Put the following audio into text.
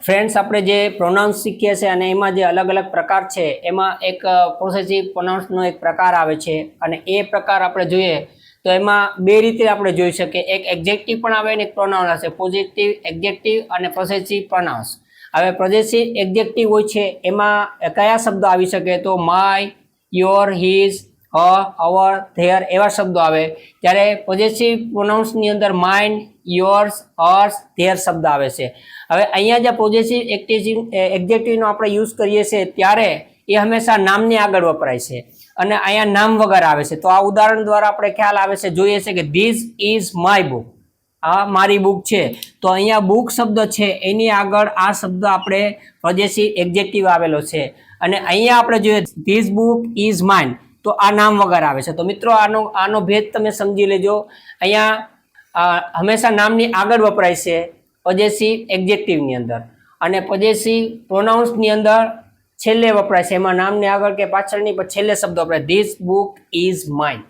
Friends, આપણે જે pronounce શીખીએ છીએ અને એમાં જે અલગ અલગ પ્રકાર છે એમાં એક પોસેસિવ પ્રોનાઉન્સનો એક પ્રકાર આવે છે અને એ પ્રકાર આપણે જોઈએ તો એમાં બે રીતે આપણે જોઈ શકીએ. એક એડજેક્ટિવ પણ આવે અને એક પ્રોનાઉન હશે. પોઝિટિવ એડજેક્ટિવ અને પોસેસિવ પ્રોનાઉન્સ. હવે પોઝેસિવ એડજેક્ટિવ હોય છે એમાં કયા શબ્દો આવી શકે? તો my, your, his, her, our, their એવા શબ્દો આવે. ત્યારે પોઝેસિવ પ્રોનાઉન્સની અંદર માઇન, યોર્સ, હર્સ, ધેર શબ્દ આવે છે. હવે અહીંયા જે પોઝેસિવ એડજેક્ટિવનો આપણે યુઝ કરીએ છીએ ત્યારે એ હંમેશા નામની આગળ વપરાય છે અને અહીંયા નામ વગર આવે છે. તો આ ઉદાહરણ દ્વારા આપણે ખ્યાલ આવે છે, જોઈએ છે કે ધીસ ઇઝ માય બુક, આ મારી બુક છે. તો અહીંયા બુક શબ્દ છે એની આગળ આ શબ્દ આપણે પોઝેસિવ એડજેક્ટિવ આવેલો છે અને અહીંયા આપણે જોઈએ ધીસ બુક ઇઝ માઇન, તો આ નામ વગર આવે છે. તો મિત્રો આનો ભેદ તમે સમજી લેજો. અહીંયા હંમેશા નામની આગળ વપરાય છે પોઝેસિવ એડજેક્ટિવની અંદર અને પોઝેસિવ પ્રોનાઉન્સની અંદર છેલ્લે વપરાય છે. એમાં નામની આગળ કે પાછળની પણ છેલ્લે શબ્દ વપરાય. This book is mine.